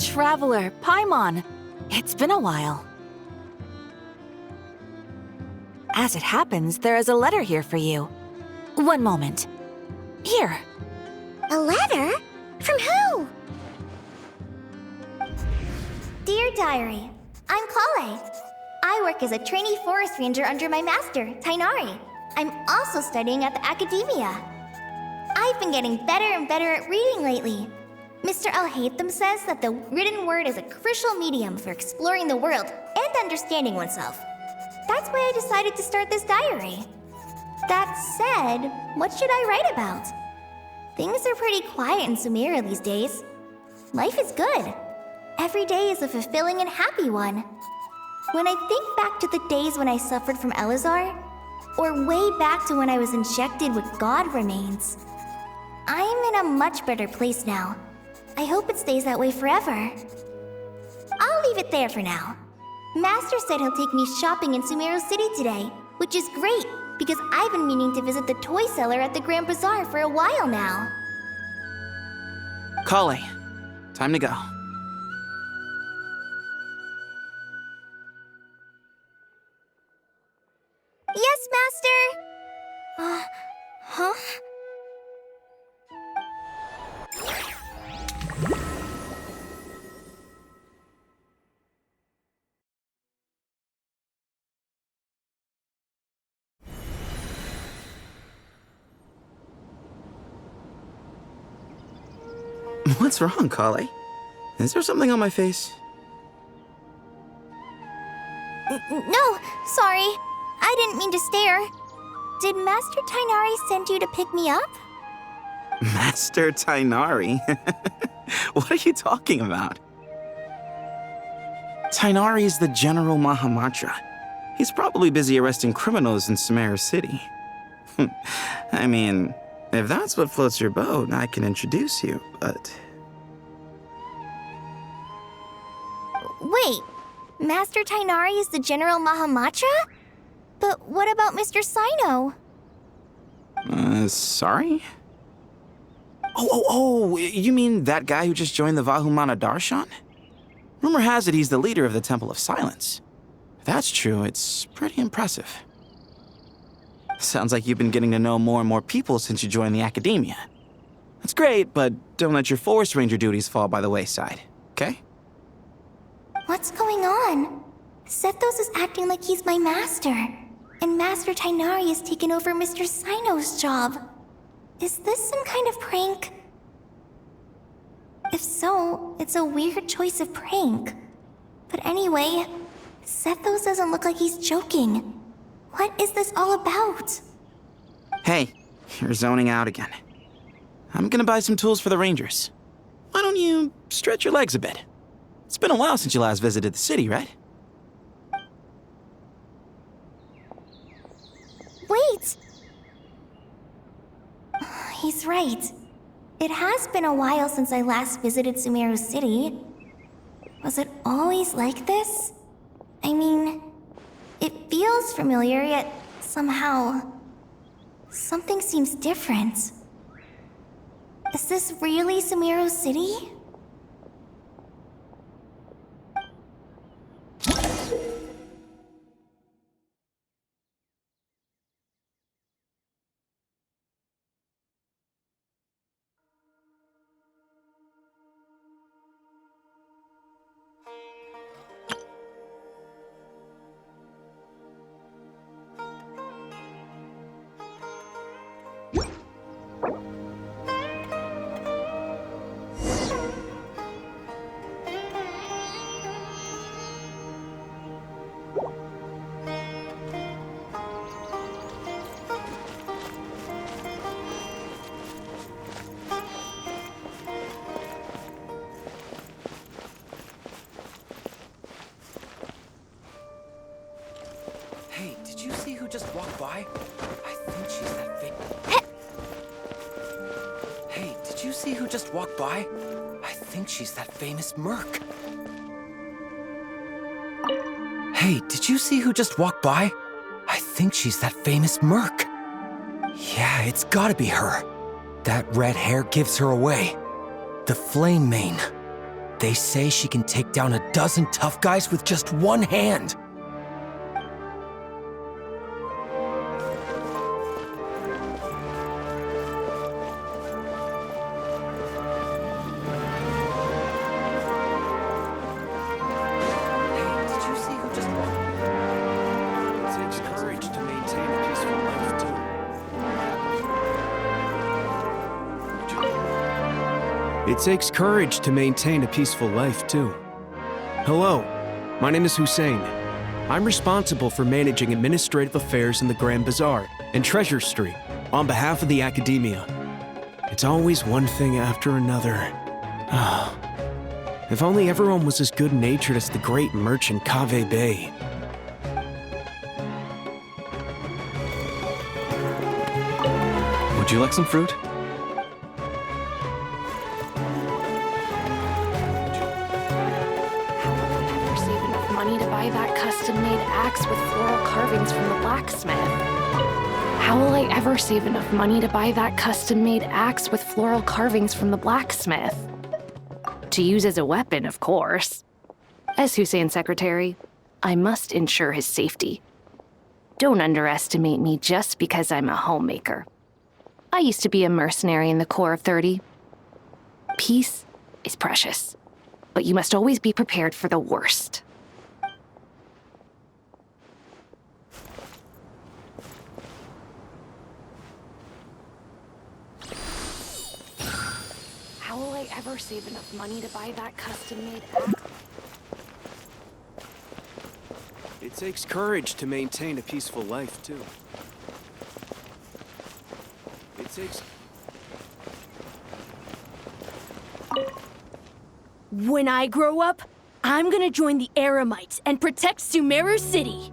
Traveler, Paimon. It's been a while. As it happens, there is a letter here for you. One moment. Here. A letter? From who? Dear Diary, I'm Kale. I work as a trainee forest ranger under my master, Tainari. I'm also studying at the academia. I've been getting better and better at reading lately. Mr. Al-Haytham says that the written word is a crucial medium for exploring the world and understanding oneself. That's why I decided to start this diary. That said, what should I write about? Things are pretty quiet in Sumeru these days. Life is good. Every day is a fulfilling and happy one. When I think back to the days when I suffered from Elazar, or way back to when I was injected with God remains, I'm in a much better place now. I hope it stays that way forever. I'll leave it there for now. Master said he'll take me shopping in Sumeru City today, which is great because I've been meaning to visit the toy seller at the Grand Bazaar for a while now. Kale, time to go. Yes, Master! Huh? What's wrong, Kale? Is there something on my face? No, sorry. I didn't mean to stare. Did Master Tainari send you to pick me up? Master Tainari? What are you talking about? Tainari is the General Mahamatra. He's probably busy arresting criminals in Sumeru City. I mean, if that's what floats your boat, I can introduce you, but... Wait, Master Tainari is the General Mahamatra? But what about Mr. Sino? Sorry? Oh, you mean that guy who just joined the Vahumana Darshan? Rumor has it he's the leader of the Temple of Silence. If that's true, it's pretty impressive. Sounds like you've been getting to know more and more people since you joined the academia. That's great, but don't let your forest ranger duties fall by the wayside, okay? What's going on? Sethos is acting like he's my master, and Master Tainari has taken over Mr. Sino's job. Is this some kind of prank? If so, it's a weird choice of prank. But anyway, Sethos doesn't look like he's joking. What is this all about? Hey, you're zoning out again. I'm gonna buy some tools for the rangers. Why don't you stretch your legs a bit? It's been a while since you last visited the city, right? Wait! He's right. It has been a while since I last visited Sumeru City. Was it always like this? I mean, it feels familiar, yet somehow... something seems different. Is this really Sumeru City? Hey, did you see who just walked by? I think she's that Hey, did you see who just walked by? I think she's that famous merc. Hey, did you see who just walked by? I think she's that famous merc. Yeah, it's gotta be her. That red hair gives her away. The Flame Mane. They say she can take down a dozen tough guys with just one hand. Hey, did you see who just walked? It takes courage to maintain a peaceful life, too. It takes courage to maintain a peaceful life, too. Hello, my name is Hussein. I'm responsible for managing administrative affairs in the Grand Bazaar and Treasure Street on behalf of the Academia. It's always one thing after another. If only everyone was as good-natured as the great merchant Kaveh Bey. Would you like some fruit? Save enough money to buy that custom-made axe with floral carvings from the blacksmith. How will I ever save enough money to buy that custom-made axe with floral carvings from the blacksmith? To use as a weapon, of course. As Hussein's secretary, I must ensure his safety. Don't underestimate me just because I'm a homemaker. I used to be a mercenary in the Corps of 30. Peace is precious, but you must always be prepared for the worst. How will I ever save enough money to buy that custom-made axe? It takes courage to maintain a peaceful life, too. It takes... When I grow up, I'm gonna join the Eremites and protect Sumeru City.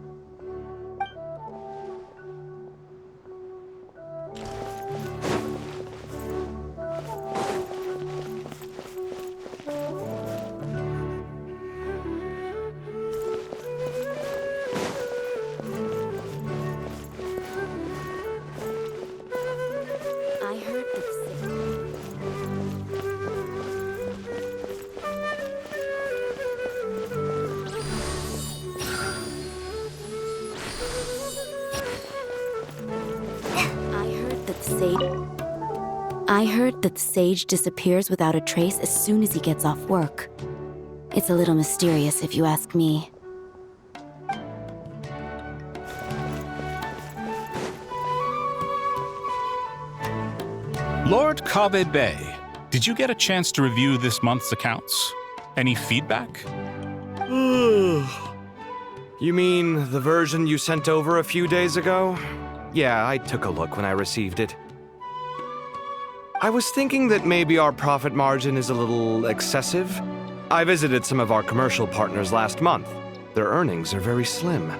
I heard I heard that Sage disappears without a trace as soon as he gets off work. It's a little mysterious if you ask me. Lord Kaveh Bey, did you get a chance to review this month's accounts? Any feedback? You mean the version you sent over a few days ago? Yeah, I took a look when I received it. I was thinking that maybe our profit margin is a little excessive. I visited some of our commercial partners last month. Their earnings are very slim.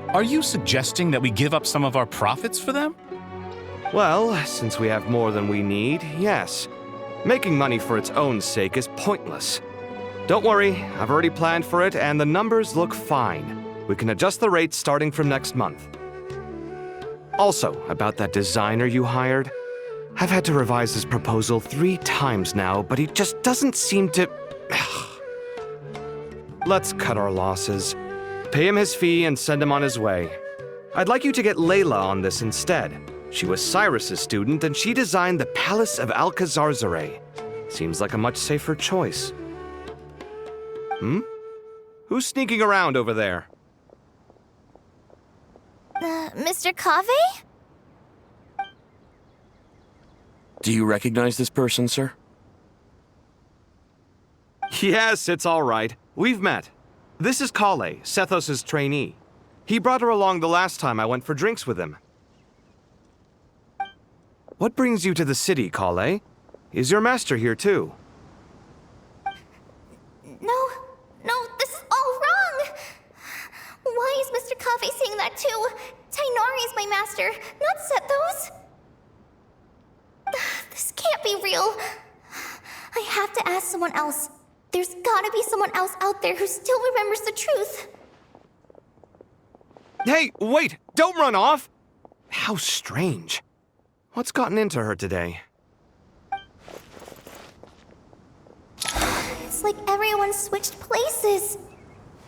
Are you suggesting that we give up some of our profits for them? Well, since we have more than we need, yes. Making money for its own sake is pointless. Don't worry, I've already planned for it, and the numbers look fine. We can adjust the rates starting from next month. Also, about that designer you hired, I've had to revise his proposal 3 times now, but he just doesn't seem to... Let's cut our losses. Pay him his fee and send him on his way. I'd like you to get Layla on this instead. She was Cyrus's student, and she designed the Palace of Alcazarzare. Seems like a much safer choice. Who's sneaking around over there? Mr. Kaveh? Do you recognize this person, sir? Yes, it's all right. We've met. This is Kale, Sethos' trainee. He brought her along the last time I went for drinks with him. What brings you to the city, Kale? Is your master here too? No, this is all wrong! Why is Mr. Kaveh saying that too? Tainari is my master, not Sethos. This can't be real. I have to ask someone else. There's gotta be someone else out there who still remembers the truth. Hey, wait! Don't run off! How strange. What's gotten into her today? It's like everyone switched places.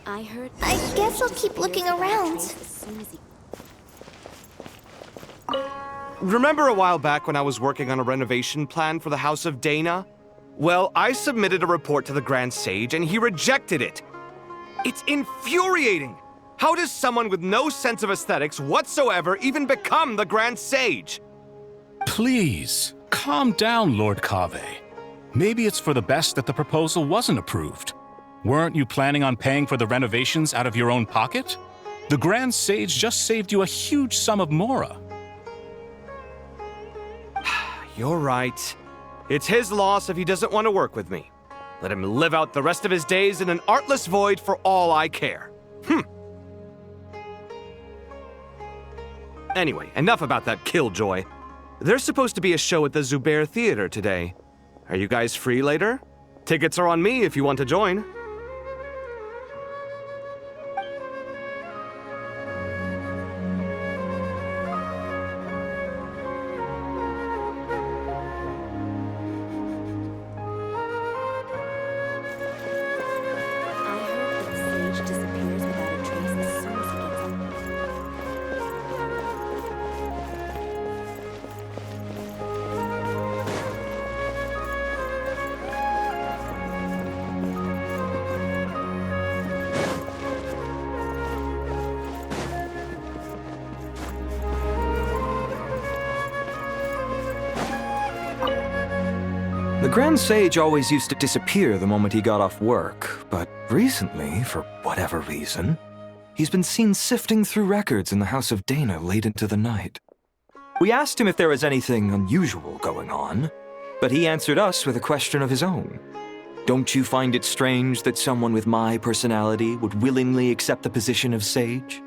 I heard. I guess I'll keep looking around. Remember a while back when I was working on a renovation plan for the House of Dana? Well, I submitted a report to the Grand Sage and he rejected it. It's infuriating! How does someone with no sense of aesthetics whatsoever even become the Grand Sage? Please, calm down, Lord Kave. Maybe it's for the best that the proposal wasn't approved. Weren't you planning on paying for the renovations out of your own pocket? The Grand Sage just saved you a huge sum of mora. You're right. It's his loss if he doesn't want to work with me. Let him live out the rest of his days in an artless void for all I care. Anyway, enough about that killjoy. There's supposed to be a show at the Zubair Theater today. Are you guys free later? Tickets are on me if you want to join. I heard that Sage disappears without a trace as soon as he gets off. The Grand Sage always used to disappear the moment he got off work, but recently, for whatever reason, he's been seen sifting through records in the House of Dana late into the night. We asked him if there was anything unusual going on, but he answered us with a question of his own. Don't you find it strange that someone with my personality would willingly accept the position of Sage?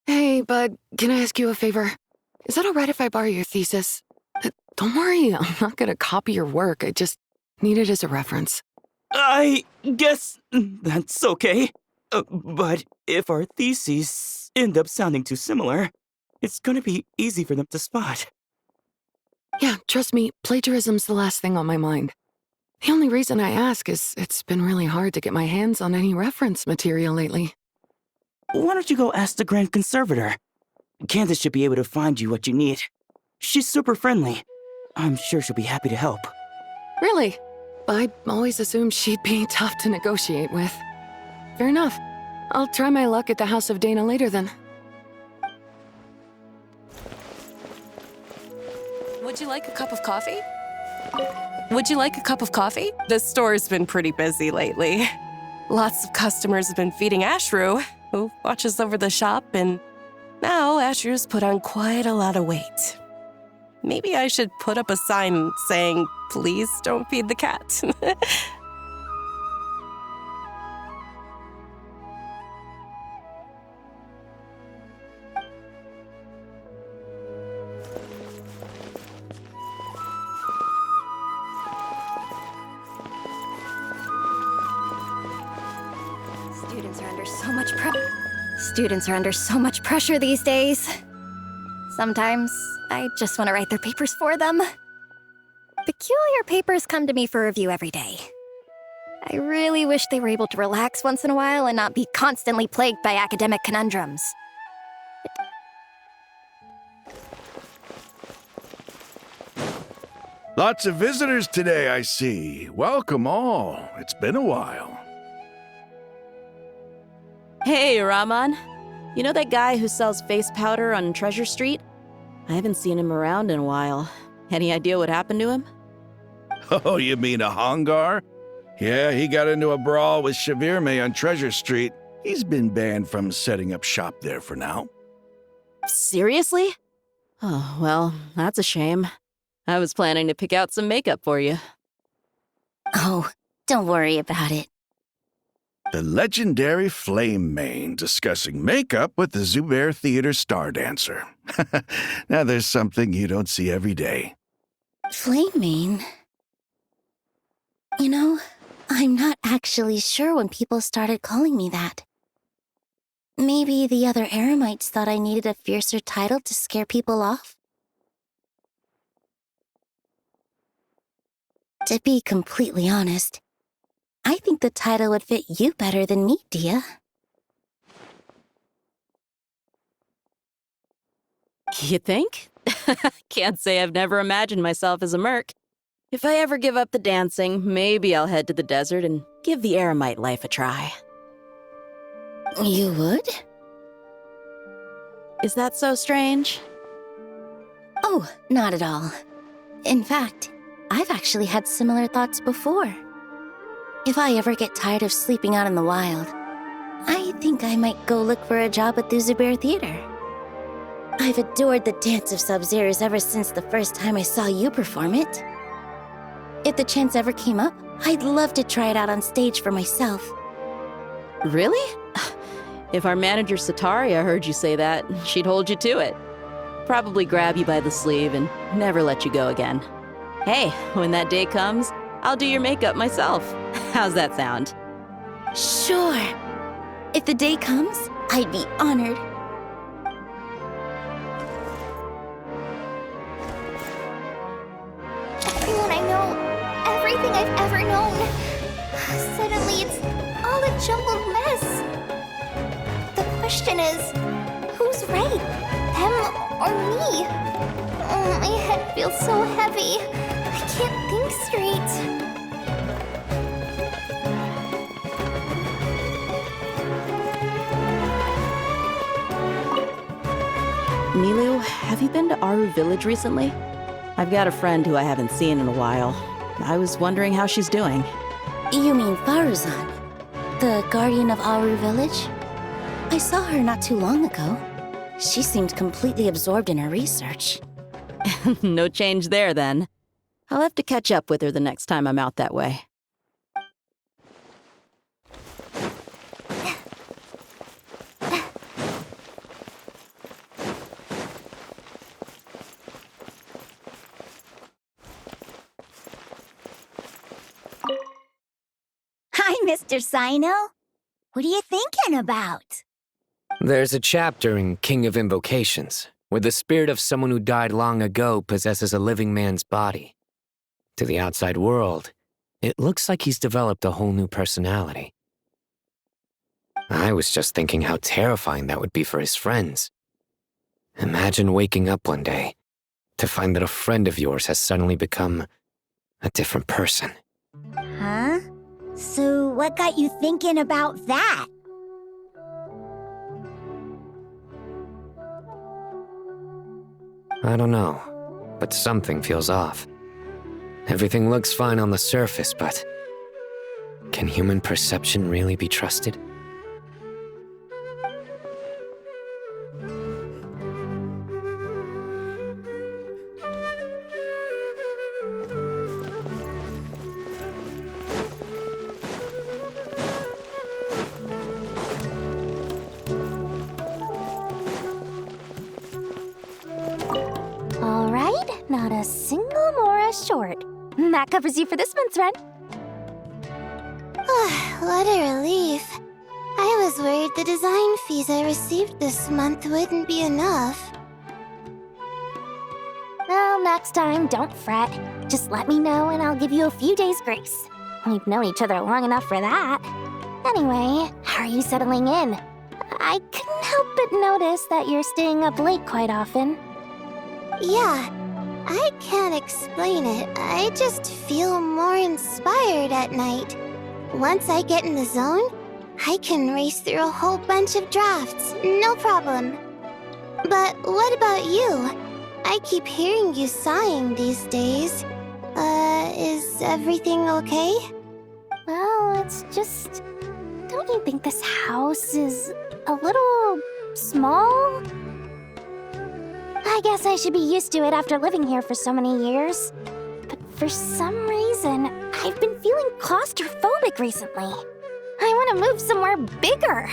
Hey, bud, can I ask you a favor? Is that all right if I borrow your thesis? Don't worry, I'm not gonna copy your work. I just need it as a reference. I guess that's okay. But if our theses end up sounding too similar, it's gonna be easy for them to spot. Yeah, trust me, plagiarism's the last thing on my mind. The only reason I ask is it's been really hard to get my hands on any reference material lately. Why don't you go ask the Grand Conservator? Candace should be able to find you what you need. She's super friendly. I'm sure she'll be happy to help. Really? I always assumed she'd be tough to negotiate with. Fair enough. I'll try my luck at the House of Dana later then. Would you like a cup of coffee? Would you like a cup of coffee? The store's been pretty busy lately. Lots of customers have been feeding Ashru, who watches over the shop, and now Ashru's put on quite a lot of weight. Maybe I should put up a sign saying, "Please don't feed the cat." Students are under so much pressure these days. Sometimes I just want to write their papers for them. Peculiar papers come to me for review every day. I really wish they were able to relax once in a while and not be constantly plagued by academic conundrums. Lots of visitors today, I see. Welcome all. It's been a while. Hey, Rahman. You know that guy who sells face powder on Treasure Street? I haven't seen him around in a while. Any idea what happened to him? Oh, you mean a Hongar? Yeah, he got into a brawl with Shavirme on Treasure Street. He's been banned from setting up shop there for now. Seriously? Oh, well, that's a shame. I was planning to pick out some makeup for you. Oh, don't worry about it. the legendary Flame Mane discussing makeup with the Zubair Theater star dancer. Now there's something you don't see every day. Flame Mane? You know, I'm not actually sure when people started calling me that. Maybe the other Eremites thought I needed a fiercer title to scare people off? To be completely honest, I think the title would fit you better than me, Dia. You think? Can't say I've never imagined myself as a merc. If I ever give up the dancing, maybe I'll head to the desert and give the Eremite life a try. You would? Is that so strange? Oh, not at all. In fact, I've actually had similar thoughts before. If I ever get tired of sleeping out in the wild, I think I might go look for a job at the Zubair Theater. I've adored the dance of Sub-Zeros ever since the first time I saw you perform it. If the chance ever came up, I'd love to try it out on stage for myself. Really? If our manager Sataria heard you say that, she'd hold you to it. Probably grab you by the sleeve and never let you go again. Hey, when that day comes, I'll do your makeup myself. How's that sound? Sure. If the day comes, I'd be honored. Everyone I know, everything I've ever known. Suddenly it's all a jumbled mess. The question is, who's right? Them or me? Oh, my head feels so heavy. I can't think straight. Milu, have you been to Aru Village recently? I've got a friend who I haven't seen in a while. I was wondering how she's doing. You mean Faruzan, the guardian of Aru Village? I saw her not too long ago. She seemed completely absorbed in her research. No change there, then. I'll have to catch up with her the next time I'm out that way. Hi, Mr. Sino. What are you thinking about? There's a chapter in King of Invocations where the spirit of someone who died long ago possesses a living man's body. To the outside world, it looks like he's developed a whole new personality. I was just thinking how terrifying that would be for his friends. Imagine waking up one day to find that a friend of yours has suddenly become a different person. Huh? So what got you thinking about that? I don't know, but something feels off. Everything looks fine on the surface, but can human perception really be trusted? Alright, not a single Mora short. That covers you for this month's rent. What a relief. I was worried the design fees I received this month wouldn't be enough. Well, next time, don't fret. Just let me know and I'll give you a few days' grace. We've known each other long enough for that. Anyway, how are you settling in? I couldn't help but notice that you're staying up late quite often. Yeah, I can't explain it. I just feel more inspired at night. Once I get in the zone, I can race through a whole bunch of drafts, no problem. But what about you? I keep hearing you sighing these days. Is everything okay? Well, it's just... Don't you think this house is a little small? I guess I should be used to it after living here for so many years. But for some reason, I've been feeling claustrophobic recently. I want to move somewhere bigger.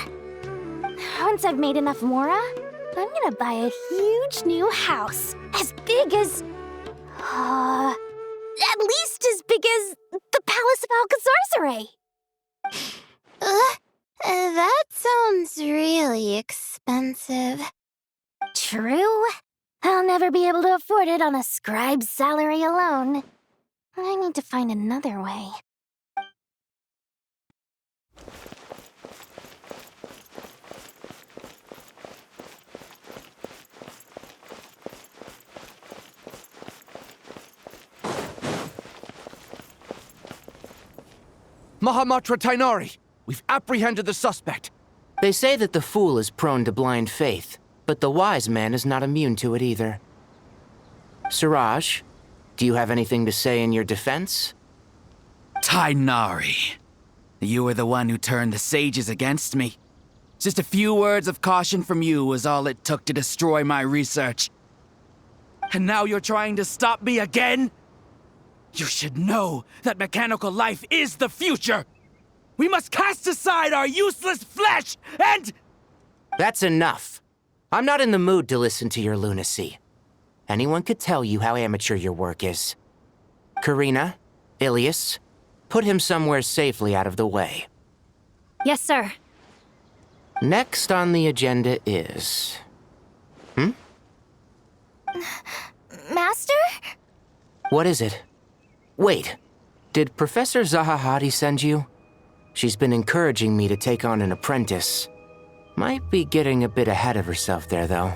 Once I've made enough Mora, I'm gonna buy a huge new house. As big as... at least as big as the Palace of Alcazarzaray. That sounds really expensive. True. I'll never be able to afford it on a scribe's salary alone. I need to find another way. Mahamatra Tainari, we've apprehended the suspect. They say that the fool is prone to blind faith, but the wise man is not immune to it either. Siraj, do you have anything to say in your defense? Tainari, you were the one who turned the sages against me. Just a few words of caution from you was all it took to destroy my research. And now you're trying to stop me again? You should know that mechanical life is the future! We must cast aside our useless flesh and... That's enough. I'm not in the mood to listen to your lunacy. Anyone could tell you how amateur your work is. Karina, Ilias, put him somewhere safely out of the way. Yes, sir. Next on the agenda is... Master? What is it? Wait, did Professor Zahahati send you? She's been encouraging me to take on an apprentice. Might be getting a bit ahead of herself there, though.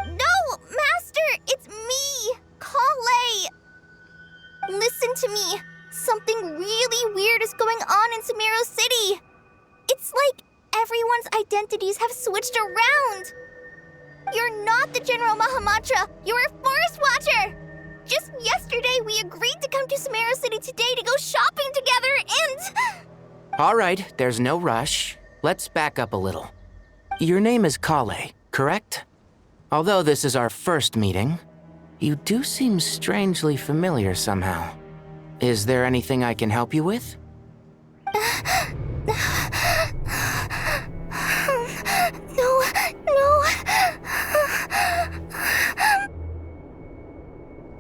No, Master! It's me! Kale! Listen to me. Something really weird is going on in Sumeru City. It's like everyone's identities have switched around. You're not the General Mahamatra. You're a Forest Watcher. Just yesterday, we agreed to come to Sumeru City today to go shopping together and... All right, there's no rush. Let's back up a little. Your name is Kale, correct? Although this is our first meeting, you do seem strangely familiar somehow. Is there anything I can help you with? No.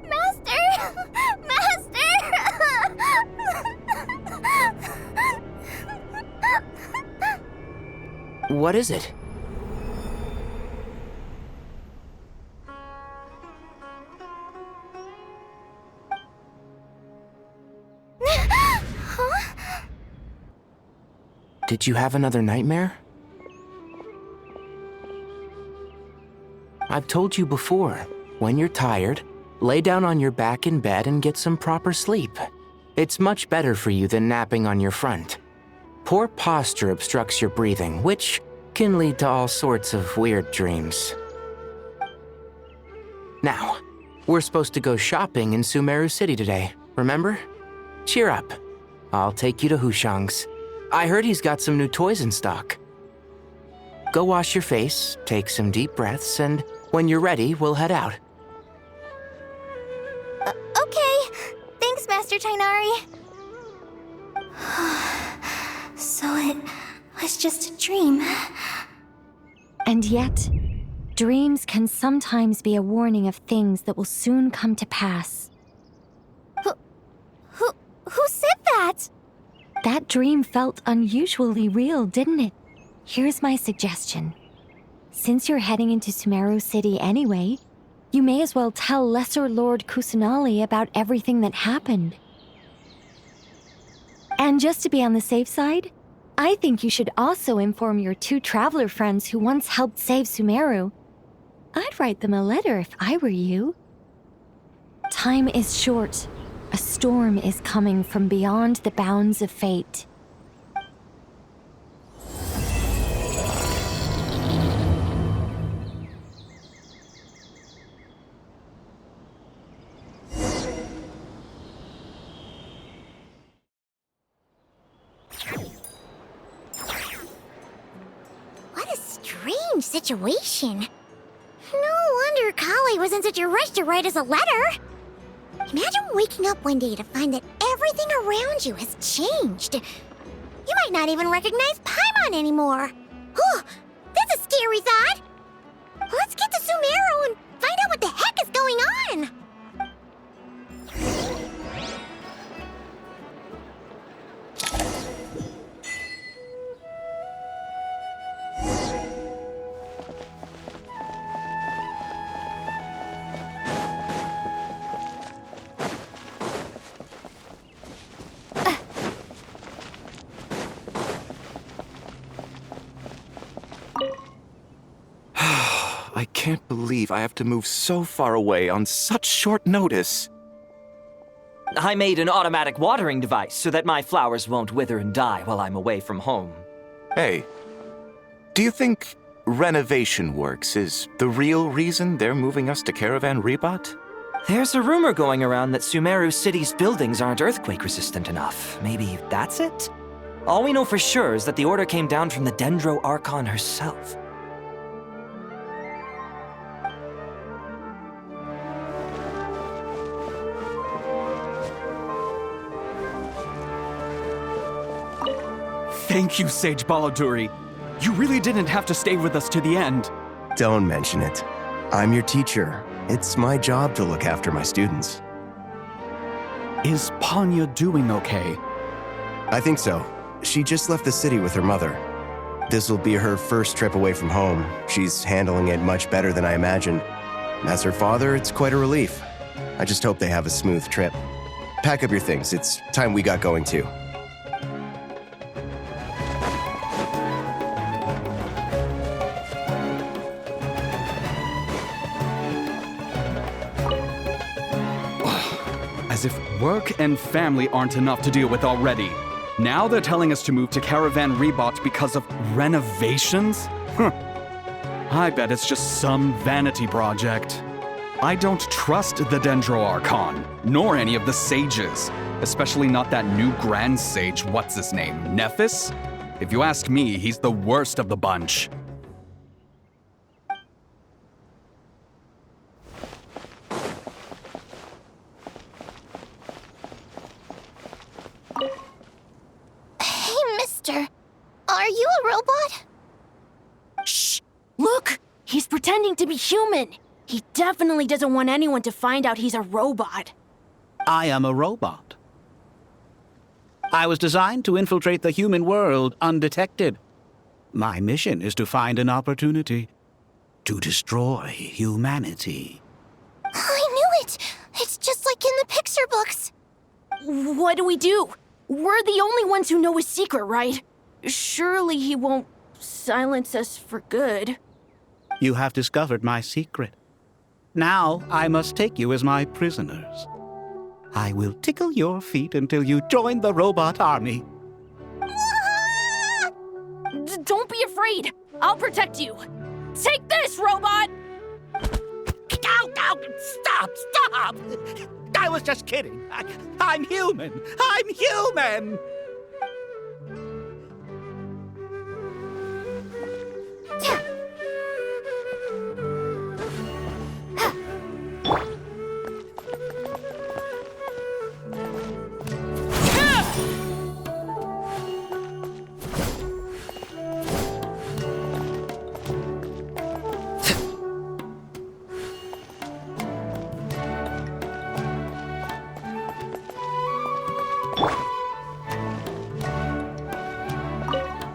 Master! What is it? Did you have another nightmare? I've told you before, when you're tired, lay down on your back in bed and get some proper sleep. It's much better for you than napping on your front. Poor posture obstructs your breathing, which can lead to all sorts of weird dreams. Now, we're supposed to go shopping in Sumeru City today, remember? Cheer up. I'll take you to Hushang's. I heard he's got some new toys in stock. Go wash your face, take some deep breaths, and when you're ready, we'll head out. Okay. Thanks, Master Tainari. So it was just a dream. And yet, dreams can sometimes be a warning of things that will soon come to pass. Who said that? That dream felt unusually real, didn't it? Here's my suggestion. Since you're heading into Sumeru City anyway, you may as well tell Lesser Lord Kusanali about everything that happened. And just to be on the safe side, I think you should also inform your 2 traveler friends who once helped save Sumeru. I'd write them a letter if I were you. Time is short. A storm is coming from beyond the bounds of fate. What a strange situation. No wonder Kali was in such a rush to write us a letter. Imagine waking up one day to find that everything around you has changed. You might not even recognize Paimon anymore. Oh, that's a scary thought. Let's get to Sumeru and find out what the heck is going on. I can't believe I have to move so far away on such short notice. I made an automatic watering device so that my flowers won't wither and die while I'm away from home. Hey, do you think renovation works is the real reason they're moving us to Caravan Rebot? There's a rumor going around that Sumeru City's buildings aren't earthquake-resistant enough. Maybe that's it? All we know for sure is that the order came down from the Dendro Archon herself. Thank you, Sage Baladuri. You really didn't have to stay with us to the end. Don't mention it. I'm your teacher. It's my job to look after my students. Is Panya doing okay? I think so. She just left the city with her mother. This'll be her first trip away from home. She's handling it much better than I imagined. As her father, it's quite a relief. I just hope they have a smooth trip. Pack up your things. It's time we got going too. As if work and family aren't enough to deal with already. Now they're telling us to move to Caravan Rebot because of renovations? I bet it's just some vanity project. I don't trust the Dendro Archon, nor any of the sages. Especially not that new Grand Sage, what's his name, Nephis? If you ask me, he's the worst of the bunch. Are you a robot? Shh! Look! He's pretending to be human! He definitely doesn't want anyone to find out he's a robot. I am a robot. I was designed to infiltrate the human world undetected. My mission is to find an opportunity to destroy humanity. I knew it! It's just like in the Pixar books. What do we do? We're the only ones who know his secret, right? Surely he won't silence us for good. You have discovered my secret. Now I must take you as my prisoners. I will tickle your feet until you join the robot army. Don't be afraid. I'll protect you. Take this, robot! Ow, ow, stop, stop! I was just kidding. I'm human. I'm human!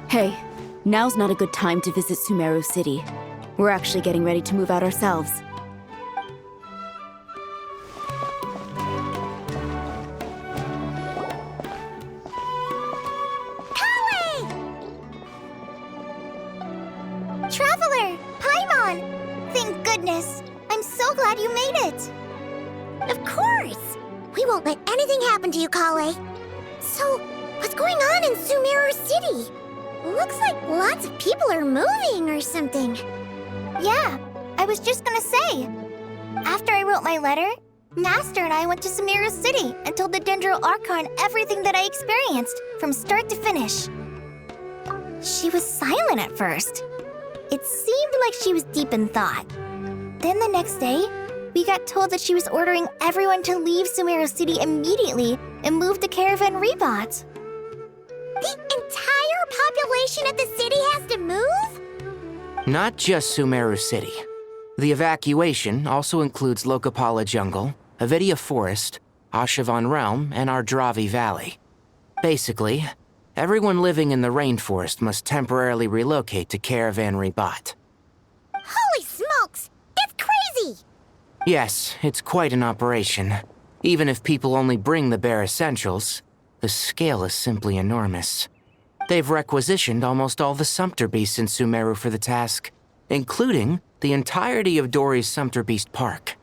Hey, now's not a good time to visit Sumeru City. We're actually getting ready to move out ourselves. Traveler! Paimon! Thank goodness! I'm so glad you made it! Of course! We won't let anything happen to you, Kale. So, what's going on in Sumeru City? Looks like lots of people are moving or something. Yeah, I was just gonna say. After I wrote my letter, Master and I went to Sumeru City and told the Dendro Archon everything that I experienced, from start to finish. She was silent at first. It seemed like she was deep in thought. Then the next day, we got told that she was ordering everyone to leave Sumeru City immediately and move to Caravan Rebot. The entire population of the city has to move? Not just Sumeru City. The evacuation also includes Lokapala Jungle, Avidia Forest, Ashavan Realm, and Ardravi Valley. Basically, everyone living in the rainforest must temporarily relocate to Caravan Ribat. Holy smokes! That's crazy! Yes, it's quite an operation. Even if people only bring the bare essentials, the scale is simply enormous. They've requisitioned almost all the Sumpter Beasts in Sumeru for the task, including the entirety of Dori's Sumpter Beast Park.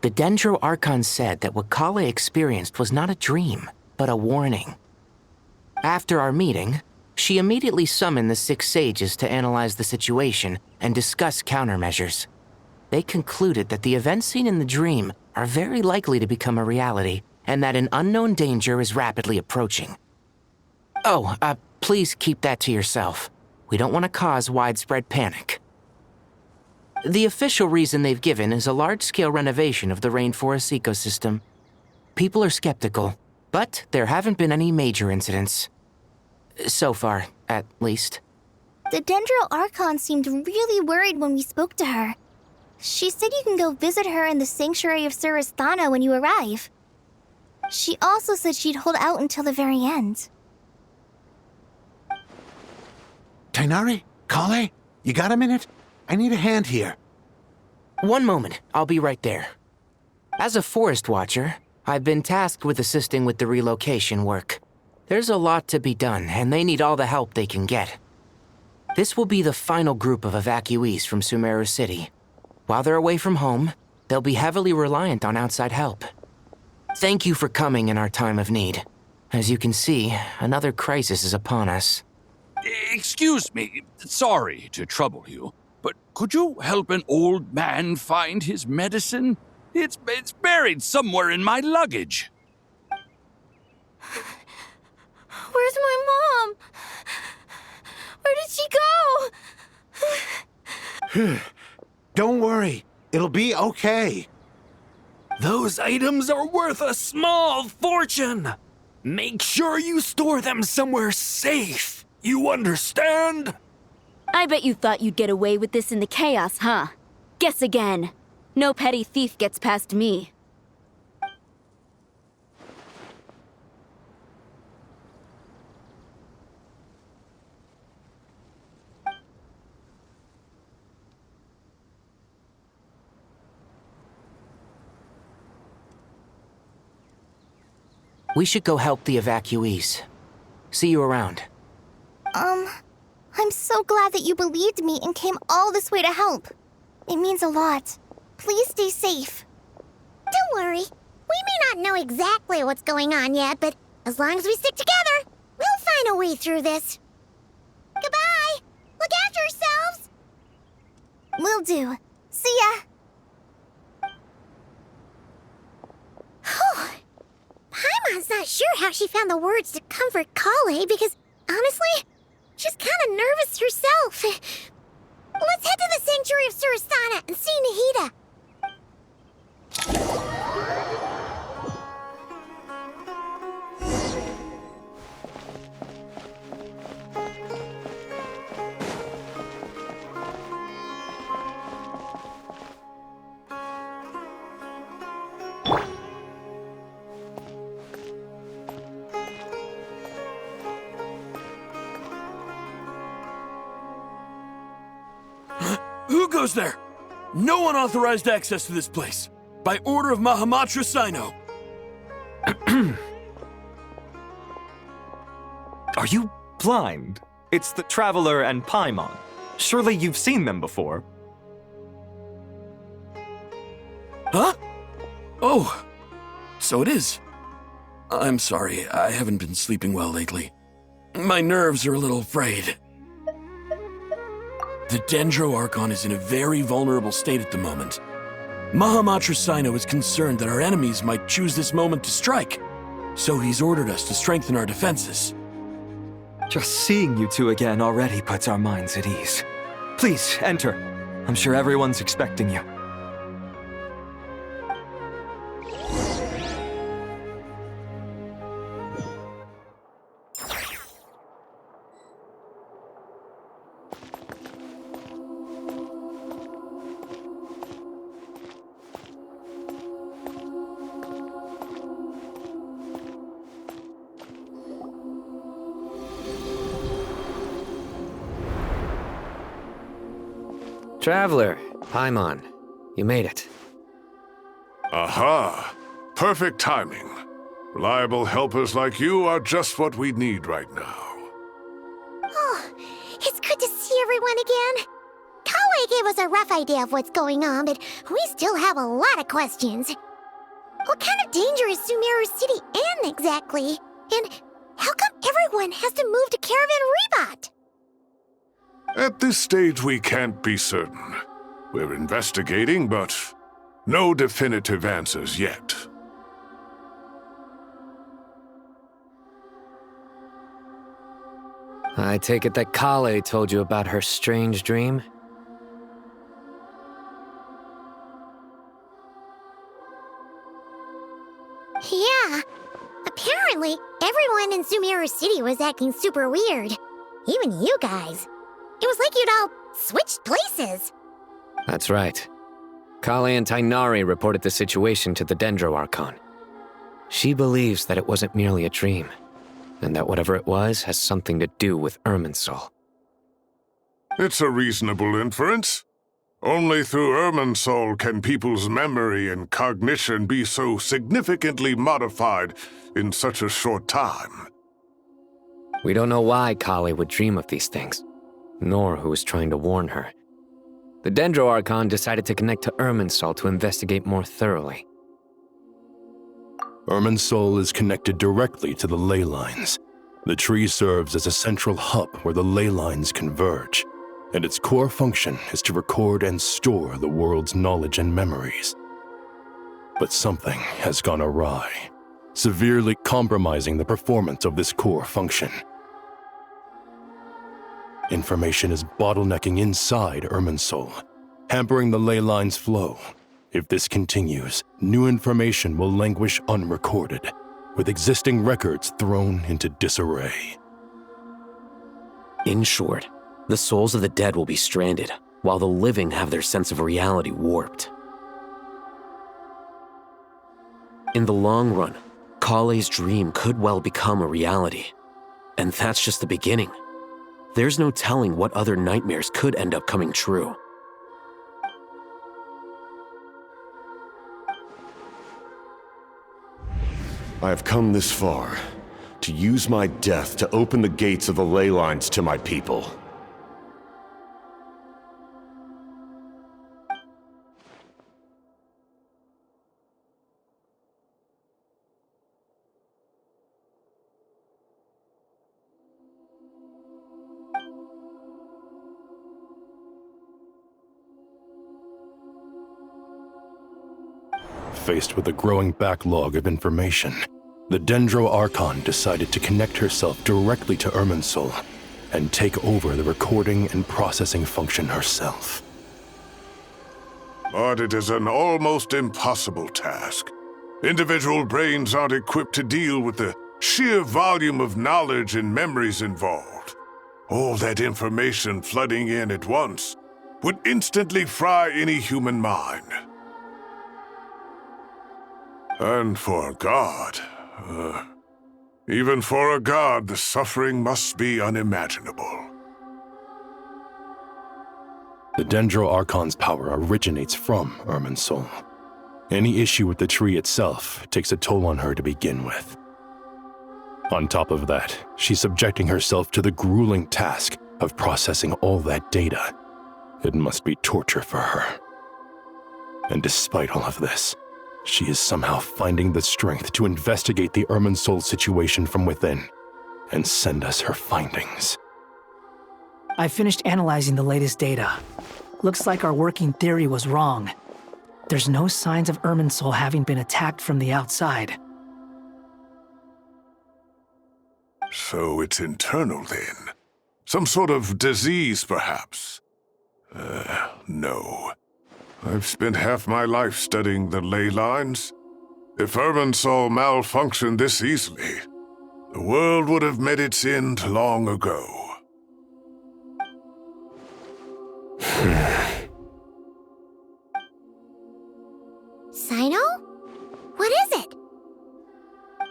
The Dendro Archon said that what Kale experienced was not a dream, but a warning. After our meeting, she immediately summoned the 6 sages to analyze the situation and discuss countermeasures. They concluded that the events seen in the dream are very likely to become a reality, and that an unknown danger is rapidly approaching. Oh, please keep that to yourself. We don't want to cause widespread panic. The official reason they've given is a large-scale renovation of the rainforest ecosystem. People are skeptical, but there haven't been any major incidents. So far, at least. The Dendro Archon seemed really worried when we spoke to her. She said you can go visit her in the Sanctuary of Surasthana when you arrive. She also said she'd hold out until the very end. Tainari? Kale? You got a minute? I need a hand here. One moment, I'll be right there. As a forest watcher, I've been tasked with assisting with the relocation work. There's a lot to be done, and they need all the help they can get. This will be the final group of evacuees from Sumeru City. While they're away from home, they'll be heavily reliant on outside help. Thank you for coming in our time of need. As you can see, another crisis is upon us. Excuse me, sorry to trouble you, but could you help an old man find his medicine? It's buried somewhere in my luggage. Where's my mom? Where did she go? Don't worry. It'll be okay. Those items are worth a small fortune. Make sure you store them somewhere safe. You understand? I bet you thought you'd get away with this in the chaos, huh? Guess again. No petty thief gets past me. We should go help the evacuees. See you around. I'm so glad that you believed me and came all this way to help. It means a lot. Please stay safe. Don't worry. We may not know exactly what's going on yet, but as long as we stick together, we'll find a way through this. Goodbye! Look after yourselves! Will do. See ya! Paimon's not sure how she found the words to comfort Kale because, honestly, she's kind of nervous herself. Let's head to the Sanctuary of Surasthana and see Nahida. Who goes there? No unauthorized access to this place. By order of Mahamatra Sino. Are you blind? It's the Traveler and Paimon. Surely you've seen them before. Huh? Oh, so it is. I'm sorry, I haven't been sleeping well lately. My nerves are a little frayed. The Dendro Archon is in a very vulnerable state at the moment. Mahamatra Sino is concerned that our enemies might choose this moment to strike, so he's ordered us to strengthen our defenses. Just seeing you two again already puts our minds at ease. Please, enter. I'm sure everyone's expecting you. Traveler, Paimon, you made it. Aha! Perfect timing. Reliable helpers like you are just what we need right now. Oh, it's good to see everyone again. Kawe gave us a rough idea of what's going on, but we still have a lot of questions. What kind of danger is Sumeru City in exactly? And how come everyone has to move to Caravan Rebot? At this stage, we can't be certain. We're investigating, but no definitive answers yet. I take it that Kale told you about her strange dream? Yeah. Apparently, everyone in Sumeru City was acting super weird. Even you guys. It was like you'd all switched places. That's right. Kale and Tainari reported the situation to the Dendro Archon. She believes that it wasn't merely a dream, and that whatever it was has something to do with Irminsul. It's a reasonable inference. Only through Irminsul can people's memory and cognition be so significantly modified in such a short time. We don't know why Kale would dream of these things, nor who was trying to warn her. The Dendro Archon decided to connect to Irminsul to investigate more thoroughly. Irminsul is connected directly to the ley lines. The tree serves as a central hub where the ley lines converge, and its core function is to record and store the world's knowledge and memories. But something has gone awry, severely compromising the performance of this core function. Information is bottlenecking inside Irminsul, hampering the ley line's flow. If this continues, new information will languish unrecorded, with existing records thrown into disarray. In short, the souls of the dead will be stranded, while the living have their sense of reality warped. In the long run, Kale's dream could well become a reality. And that's just the beginning. There's no telling what other nightmares could end up coming true. I have come this far, to use my death to open the gates of the ley lines to my people. Faced with a growing backlog of information, the Dendro Archon decided to connect herself directly to Irminsul and take over the recording and processing function herself. But it is an almost impossible task. Individual brains aren't equipped to deal with the sheer volume of knowledge and memories involved. All that information flooding in at once would instantly fry any human mind. And for a god, even for a god, the suffering must be unimaginable. The Dendro Archon's power originates from Irminsul. Any issue with the tree itself takes a toll on her to begin with. On top of that, she's subjecting herself to the grueling task of processing all that data. It must be torture for her. And despite all of this, she is somehow finding the strength to investigate the Irminsul situation from within and send us her findings. I finished analyzing the latest data. Looks like our working theory was wrong. There's no signs of Irminsul having been attacked from the outside. So it's internal then? Some sort of disease, perhaps? No. I've spent half my life studying the ley lines. If Irminsul malfunctioned this easily, the world would have met its end long ago. Sino? What is it?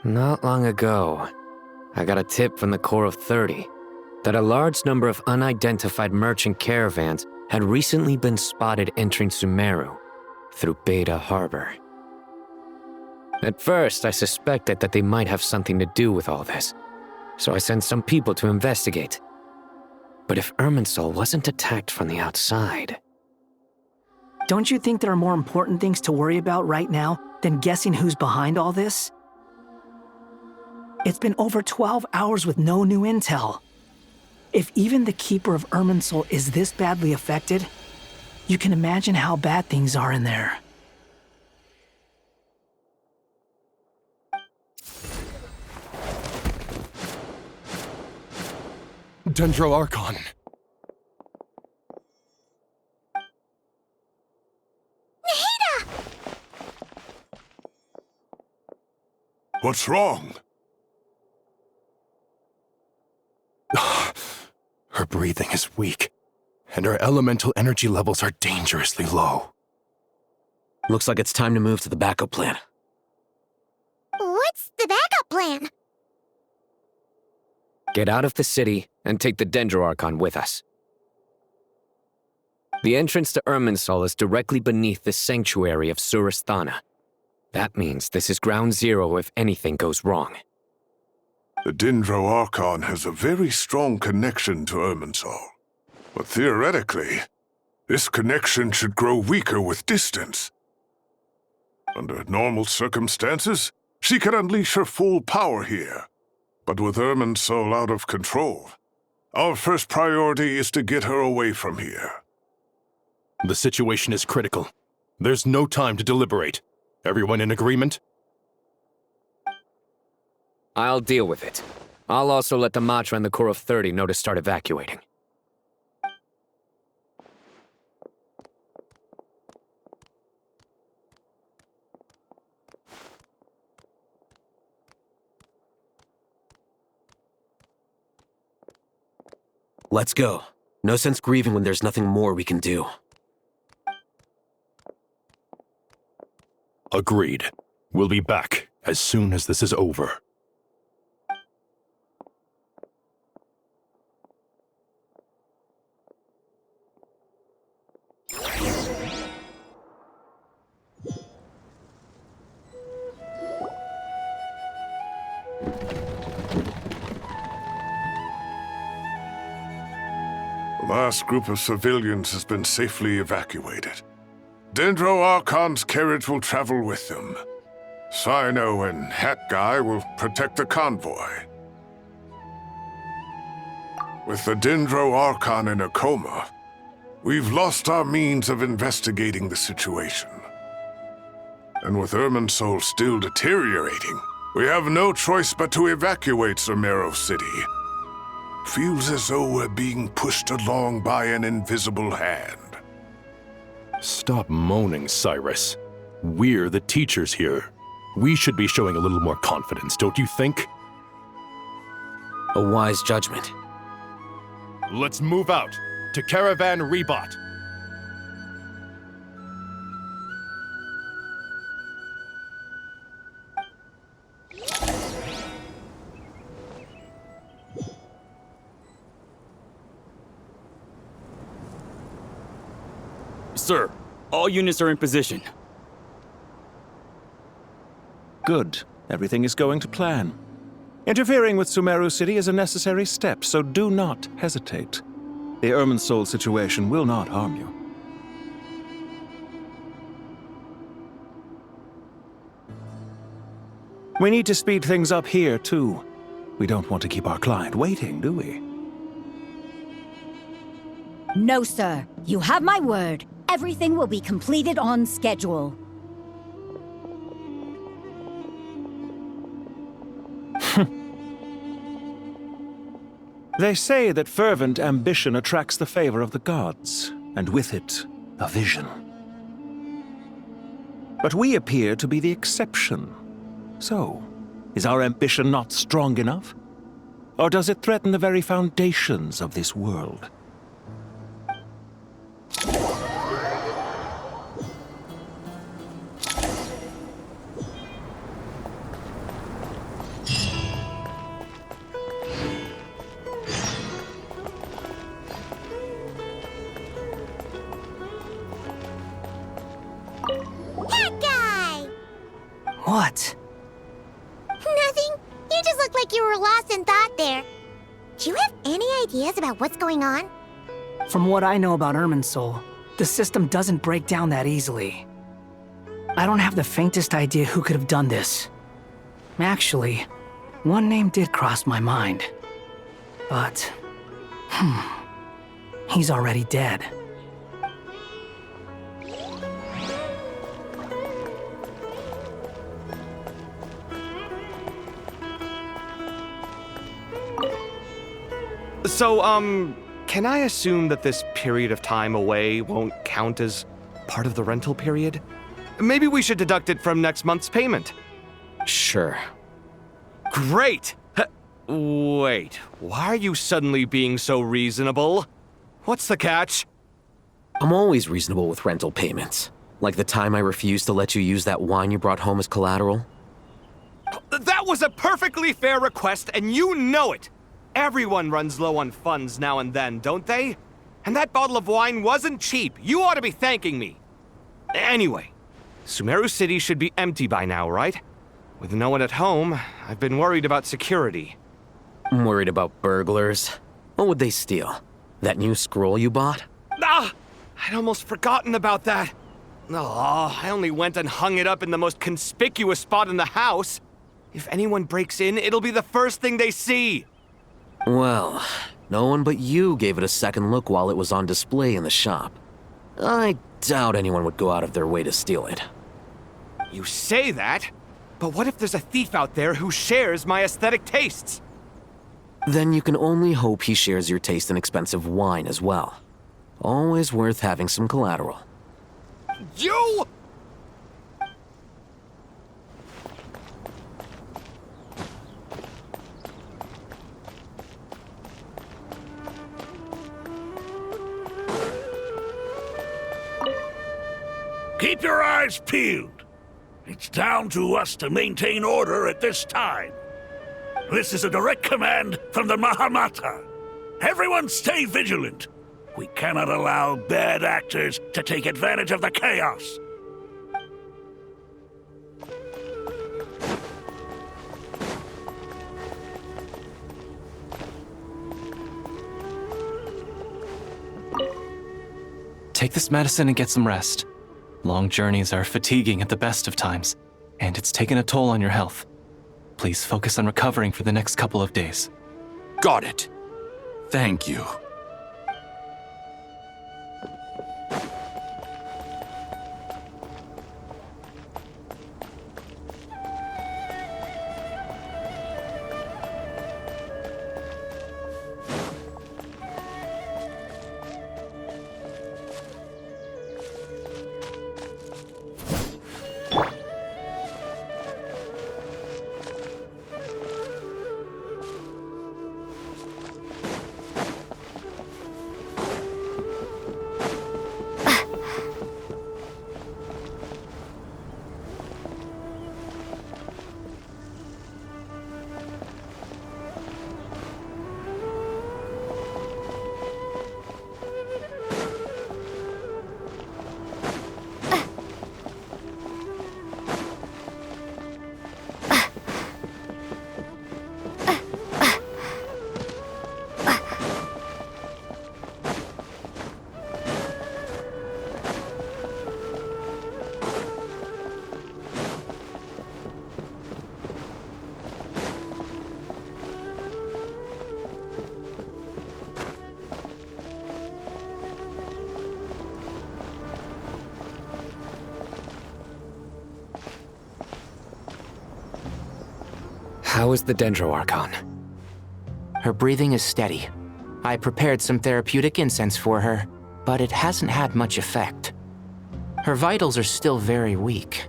Not long ago, I got a tip from the Core of 30 that a large number of unidentified merchant caravans had recently been spotted entering Sumeru through Beta Harbor. At first, I suspected that they might have something to do with all this, so I sent some people to investigate. But if Irminsul wasn't attacked from the outside... Don't you think there are more important things to worry about right now than guessing who's behind all this? It's been over 12 hours with no new intel. If even the Keeper of Irminsul is this badly affected, you can imagine how bad things are in there. Dendro Archon. What's wrong? Her breathing is weak, and her elemental energy levels are dangerously low. Looks like it's time to move to the backup plan. What's the backup plan? Get out of the city and take the Dendro Archon with us. The entrance to Irminsul is directly beneath the sanctuary of Surasthana. That means this is ground zero if anything goes wrong. The Dendro Archon has a very strong connection to Irminsul. But theoretically, this connection should grow weaker with distance. Under normal circumstances, she could unleash her full power here. But with Irminsul out of control, our first priority is to get her away from here. The situation is critical. There's no time to deliberate. Everyone in agreement? I'll deal with it. I'll also let the Matra and the Core of 30 know to start evacuating. Let's go. No sense grieving when there's nothing more we can do. Agreed. We'll be back as soon as this is over. The last group of civilians has been safely evacuated. Dendro Archon's carriage will travel with them. Sino and Hat Guy will protect the convoy. With the Dendro Archon in a coma, we've lost our means of investigating the situation. And with Irminsul still deteriorating, we have no choice but to evacuate Sumeru City. Feels as though we're being pushed along by an invisible hand. Stop moaning, Cyrus. We're the teachers here. We should be showing a little more confidence, don't you think? A wise judgment. Let's move out to Caravan Rebot. Sir, all units are in position. Good. Everything is going to plan. Interfering with Sumeru City is a necessary step, so do not hesitate. The Irminsul situation will not harm you. We need to speed things up here, too. We don't want to keep our client waiting, do we? No, sir. You have my word. Everything will be completed on schedule. They say that fervent ambition attracts the favor of the gods, and with it, a vision. But we appear to be the exception. So, is our ambition not strong enough? Or does it threaten the very foundations of this world? You just looked like you were lost in thought there. Do you have any ideas about what's going on? From what I know about Irminsul, the system doesn't break down that easily. I don't have the faintest idea who could have done this. Actually, one name did cross my mind. But, he's already dead. So, can I assume that this period of time away won't count as part of the rental period? Maybe we should deduct it from next month's payment. Sure. Great! Wait, why are you suddenly being so reasonable? What's the catch? I'm always reasonable with rental payments. Like the time I refused to let you use that wine you brought home as collateral. That was a perfectly fair request, and you know it! Everyone runs low on funds now and then, don't they? And that bottle of wine wasn't cheap. You ought to be thanking me. Anyway, Sumeru City should be empty by now, right? With no one at home, I've been worried about security. I'm worried about burglars. What would they steal? That new scroll you bought? Ah! I'd almost forgotten about that. Oh, I only went and hung it up in the most conspicuous spot in the house. If anyone breaks in, it'll be the first thing they see. Well, no one but you gave it a second look while it was on display in the shop. I doubt anyone would go out of their way to steal it. You say that, but what if there's a thief out there who shares my aesthetic tastes? Then you can only hope he shares your taste in expensive wine as well. Always worth having some collateral. You! Keep your eyes peeled. It's down to us to maintain order at this time. This is a direct command from the Mahamata. Everyone stay vigilant. We cannot allow bad actors to take advantage of the chaos. Take this medicine and get some rest. Long journeys are fatiguing at the best of times, and it's taken a toll on your health. Please focus on recovering for the next couple of days. Got it. Thank you. How is the Dendroarchon? Her breathing is steady. I prepared some therapeutic incense for her, but it hasn't had much effect. Her vitals are still very weak.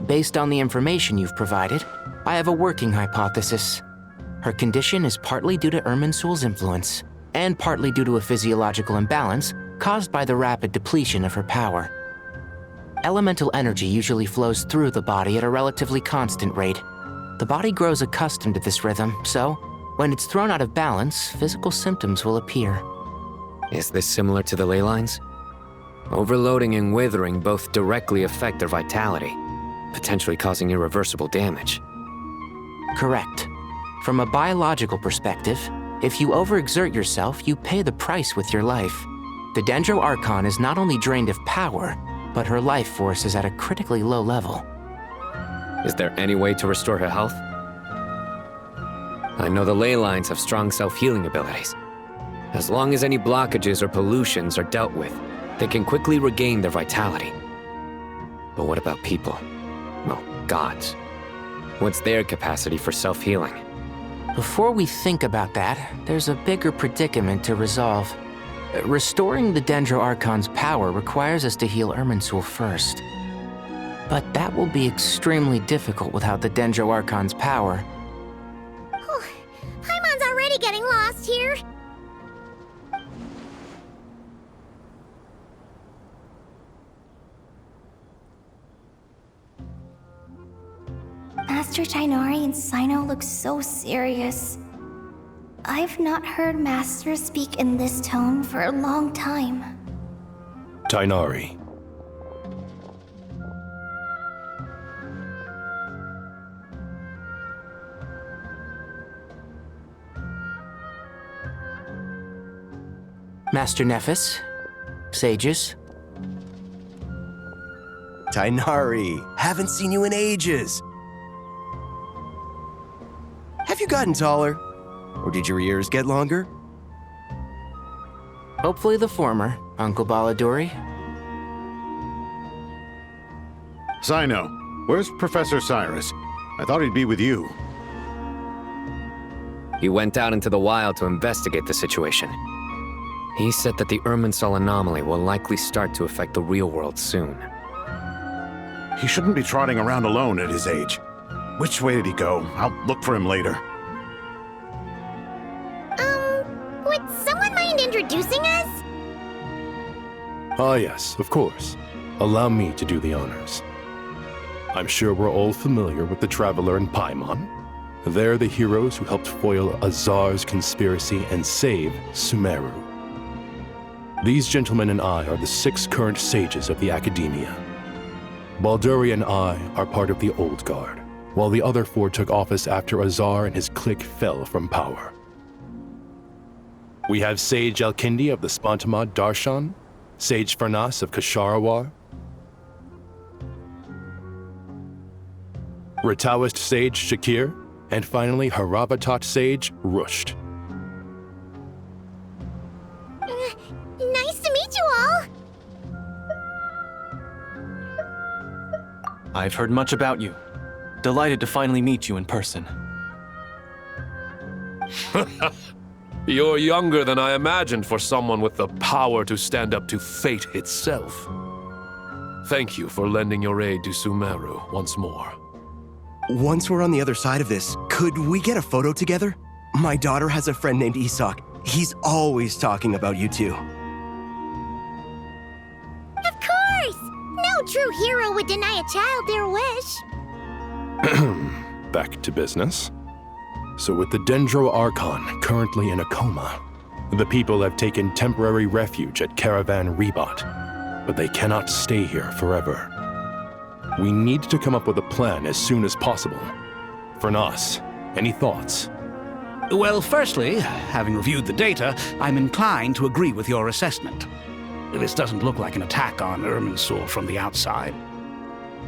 Based on the information you've provided, I have a working hypothesis. Her condition is partly due to Irminsul's influence, and partly due to a physiological imbalance caused by the rapid depletion of her power. Elemental energy usually flows through the body at a relatively constant rate. The body grows accustomed to this rhythm, so when it's thrown out of balance, physical symptoms will appear. Is this similar to the ley lines? Overloading and withering both directly affect their vitality, potentially causing irreversible damage. Correct. From a biological perspective, if you overexert yourself, you pay the price with your life. The Dendro Archon is not only drained of power, but her life force is at a critically low level. Is there any way to restore her health? I know the ley lines have strong self-healing abilities. As long as any blockages or pollutions are dealt with, they can quickly regain their vitality. But what about people? Well, gods. What's their capacity for self-healing? Before we think about that, there's a bigger predicament to resolve. Restoring the Dendro Archon's power requires us to heal Irminsul first. But that will be extremely difficult without the Dendro Archon's power. Paimon's already getting lost here. Master Tighnari and Cyno look so serious. I've not heard Master speak in this tone for a long time. Tighnari. Master Nephis, sages. Tighnari, haven't seen you in ages. Have you gotten taller? Or did your ears get longer? Hopefully the former, Uncle Baladuri. Cyno, where's Professor Cyrus? I thought he'd be with you. He went out into the wild to investigate the situation. He said that the Irminsul anomaly will likely start to affect the real world soon. He shouldn't be trotting around alone at his age. Which way did he go? I'll look for him later. Would someone mind introducing us? Ah yes, of course. Allow me to do the honors. I'm sure we're all familiar with the Traveler and Paimon. They're the heroes who helped foil Azar's conspiracy and save Sumeru. These gentlemen and I are the 6 current sages of the Academia. Balduri and I are part of the Old Guard, while the other 4 took office after Azar and his clique fell from power. We have Sage Alkindi of the Spantamad Darshan, Sage Farnas of Kasharawar, Rataoist Sage Shakir, and finally Haravatat Sage Rusht. Nice to meet you all! I've heard much about you. Delighted to finally meet you in person. You're younger than I imagined for someone with the power to stand up to fate itself. Thank you for lending your aid to Sumeru once more. Once we're on the other side of this, could we get a photo together? My daughter has a friend named Isak. He's always talking about you two. Of course! No true hero would deny a child their wish. Back to business. So with the Dendro Archon currently in a coma, the people have taken temporary refuge at Caravan Rebat, but they cannot stay here forever. We need to come up with a plan as soon as possible. Farnas, any thoughts? Well, firstly, having reviewed the data, I'm inclined to agree with your assessment. This doesn't look like an attack on Irminsul from the outside.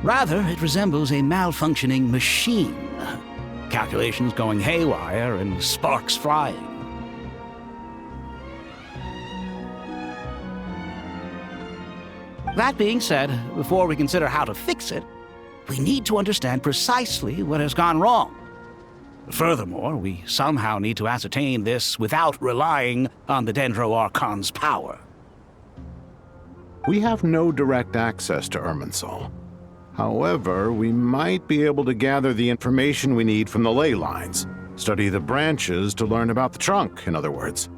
Rather, it resembles a malfunctioning machine. Calculations going haywire and sparks flying. That being said, before we consider how to fix it, we need to understand precisely what has gone wrong. Furthermore, we somehow need to ascertain this without relying on the Dendro Archon's power. We have no direct access to Irminsul. However, we might be able to gather the information we need from the ley lines. Study the branches to learn about the trunk, in other words.